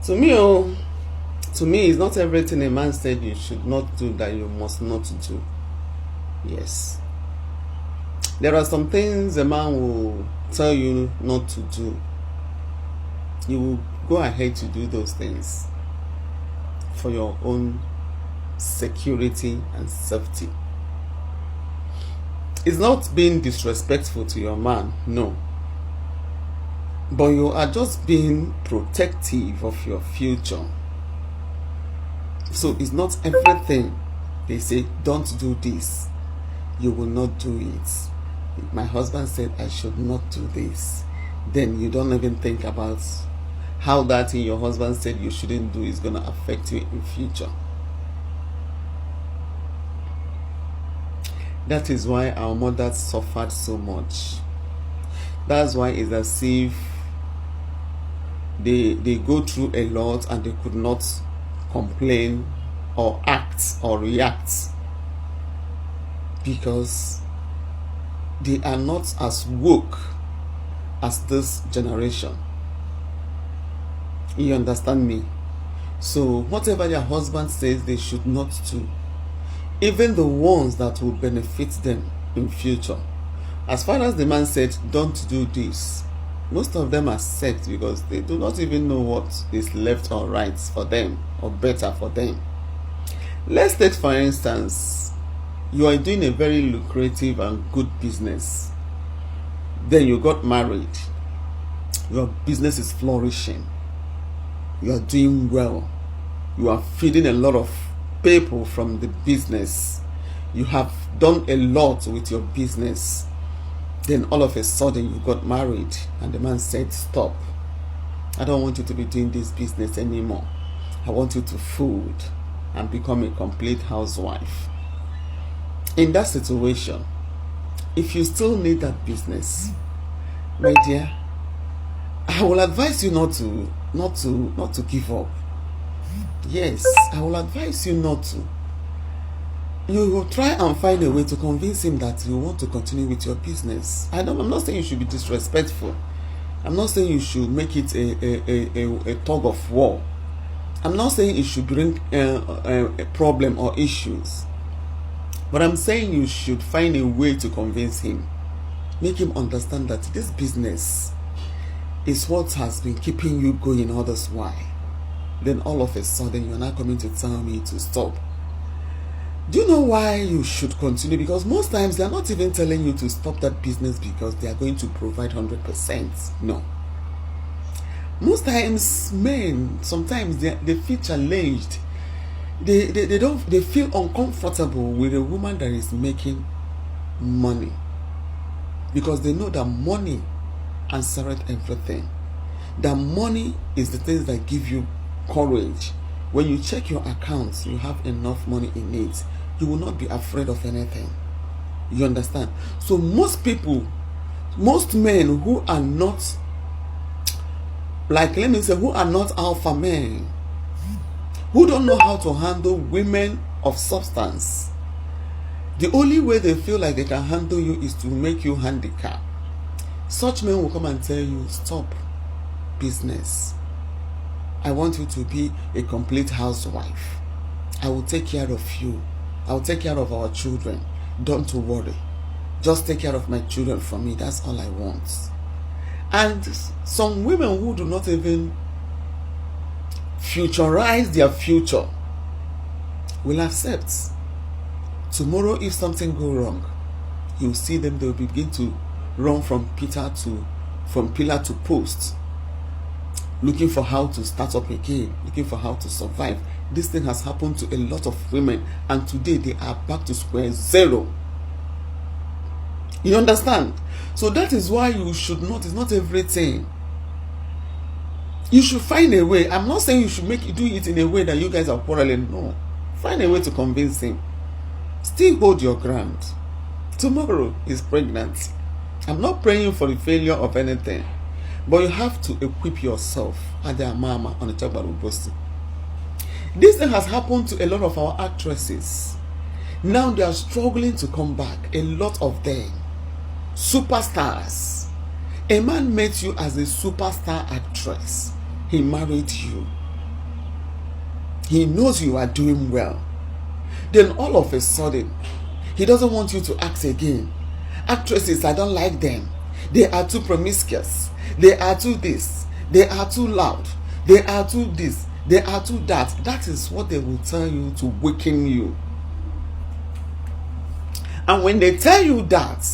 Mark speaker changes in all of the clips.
Speaker 1: To me, it's not everything a man said you should not do that you must not do. Yes. There are some things a man will tell you not to do. You will go ahead to do those things for your own security and safety. It's not being disrespectful to your man, no. But you are just being protective of your future. So it's not everything they say, don't do this, you will not do it. My husband said I should not do this. Then you don't even think about how that thing your husband said you shouldn't do is going to affect you in future. That is why our mothers suffered so much. That's why it's as if they go through a lot and they could not complain or act or react, because they are not as woke as this generation. You understand me? So whatever your husband says they should not do, even the ones that will benefit them in future, as far as the man said don't do this, most of them accept because they do not even know what is left or right for them or better for them. Let's take for instance, you are doing a very lucrative and good business. Then you got married. Your business is flourishing. You are doing well. You are feeding a lot of people from the business. You have done a lot with your business. Then all of a sudden you got married and the man said, stop. I don't want you to be doing this business anymore. I want you to food and become a complete housewife. In that situation, if you still need that business, my dear, I will advise you not to give up. Yes, I will advise you not to. You will try and find a way to convince him that you want to continue with your business. I'm not saying you should be disrespectful. I'm not saying you should make it a tug of war. I'm not saying it should bring a problem or issues. But I'm saying you should find a way to convince him. Make him understand that this business is what has been keeping you going all this while. Then all of a sudden you're not coming to tell me to stop. Do you know why you should continue? Because most times they're not even telling you to stop that business because they are going to provide 100%. No. Most times men, sometimes they feel challenged. They feel uncomfortable with a woman that is making money, because they know that money answers everything. That money is the things that give you courage. When you check your accounts, you have enough money in it. You will not be afraid of anything. You understand? So most people, most men who are not, like let me say, who are not alpha men, who don't know how to handle women of substance, the only way they feel like they can handle you is to make you handicapped. Such men will come and tell you, stop business. I want you to be a complete housewife. I will take care of you. I will take care of our children. Don't worry. Just take care of my children for me. That's all I want. And some women who do not even futurize their future will accept. Tomorrow if something goes wrong, you'll see them, they'll begin to run from pillar to post, looking for how to start up again, looking for how to survive. This thing has happened to a lot of women, and today they are back to square zero. You understand? So that is why you should not, it's not everything. You should find a way. I'm not saying you should do it in a way that you guys are quarreling. No. Find a way to convince him. Still hold your ground. Tomorrow is pregnant. I'm not praying for the failure of anything, but you have to equip yourself. Ada mama on the Chagbaru. This thing has happened to a lot of our actresses. Now they are struggling to come back. A lot of them. Superstars. A man met you as a superstar actress. He married you. He knows you are doing well. Then all of a sudden, he doesn't want you to act again. Actresses, I don't like them. They are too promiscuous. They are too this. They are too loud. They are too this. They are too that. That is what they will tell you to weaken you. And when they tell you that,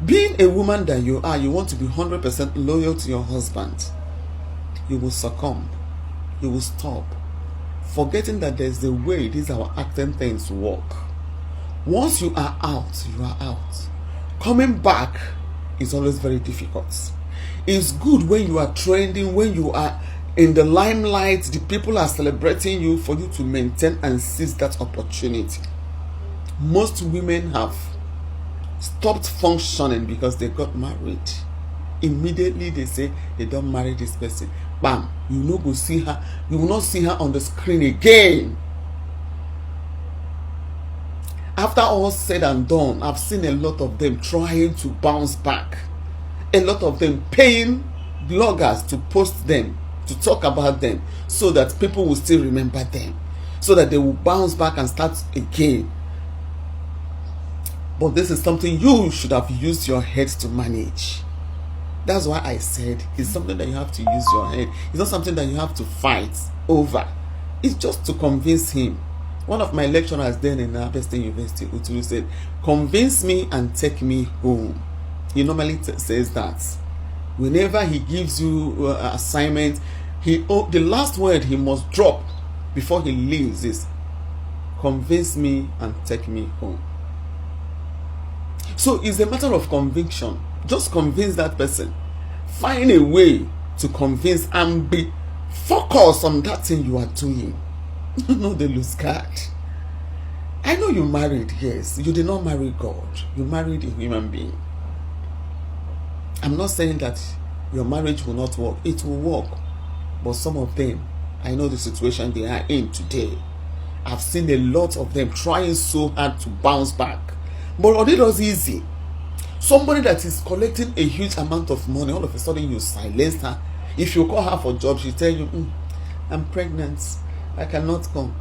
Speaker 1: being a woman that you are, you want to be 100% loyal to your husband, you will succumb. You will stop, forgetting that there's a way these our acting things work. Once you are out, you are out. Coming back is always very difficult. It's good when you are trending, when you are in the limelight, the people are celebrating you, for you to maintain and seize that opportunity. Most women have stopped functioning because they got married. Immediately they say they don't marry this person. Bam, you no go see her. You will not see her on the screen again. After all said and done, I've seen a lot of them trying to bounce back. A lot of them paying bloggers to post them, to talk about them, so that people will still remember them, so that they will bounce back and start again. But this is something you should have used your head to manage. That's why I said it's something that you have to use your head. It's not something that you have to fight over. It's just to convince him. One of my lecturers then in Abia State University, Uturu, said, convince me and take me home. He normally says that. Whenever he gives you an assignment, the last word he must drop before he leaves is, convince me and take me home. So it's a matter of conviction. Just convince that person. Find a way to convince and be focused on that thing you are doing. No, they lose guard. I know you married, yes. You did not marry God. You married a human being. I'm not saying that your marriage will not work. It will work. But some of them, I know the situation they are in today. I've seen a lot of them trying so hard to bounce back. But it was easy. Somebody that is collecting a huge amount of money, all of a sudden you silence her. If you call her for job, she tell you, I'm pregnant. I cannot come.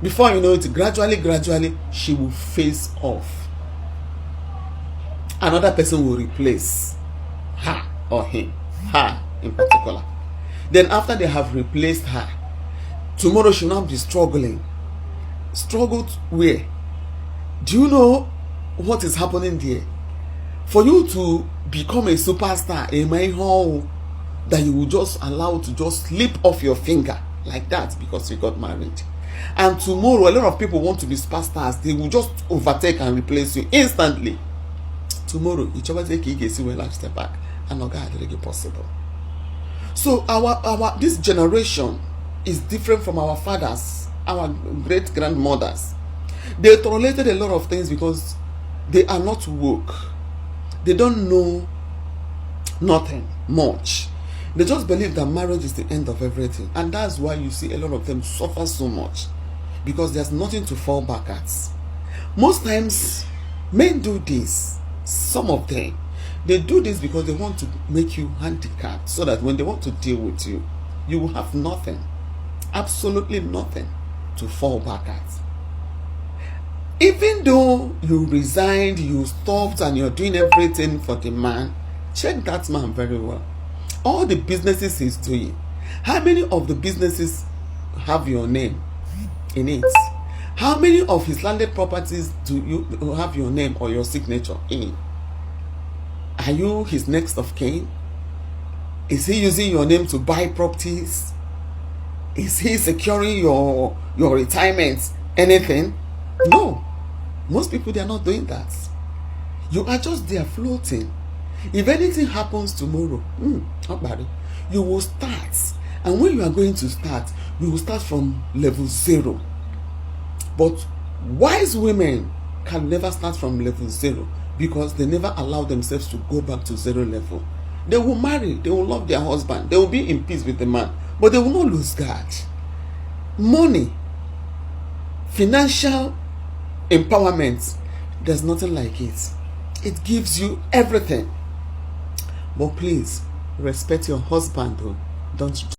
Speaker 1: Before you know it, gradually, she will face off. Another person will replace her or him, her in particular. Then after they have replaced her, tomorrow she will now be struggling. Struggled where? Do you know what is happening there? For you to become a superstar, a man that you will just allow to just slip off your finger like that because you got married. And tomorrow a lot of people want to be superstars. They will just overtake and replace you instantly. Tomorrow each of us will step back and not get possible. So this generation is different from our fathers, our great grandmothers. They tolerated a lot of things because they are not woke. They don't know nothing much. They just believe that marriage is the end of everything. And that's why you see a lot of them suffer so much. Because there's nothing to fall back at. Most times, men do this. Some of them. They do this because they want to make you handicapped. So that when they want to deal with you, you will have nothing. Absolutely nothing to fall back at. Even though you resigned, you stopped, and you're doing everything for the man, check that man very well. All the businesses he's doing, how many of the businesses have your name in it? How many of his landed properties do you have your name or your signature in? Are you his next of kin? Is he using your name to buy properties? Is he securing your retirement? Anything? No. Most people, they are not doing that. You are just there floating. If anything happens tomorrow, not bad, you will start. And when you are going to start, you will start from level 0. But wise women can never start from level 0 because they never allow themselves to go back to 0 level. They will marry, they will love their husband, they will be in peace with the man, but they will not lose guard. Money, financial empowerment, there's nothing like it. It gives you everything. But please respect your husband, though. Don't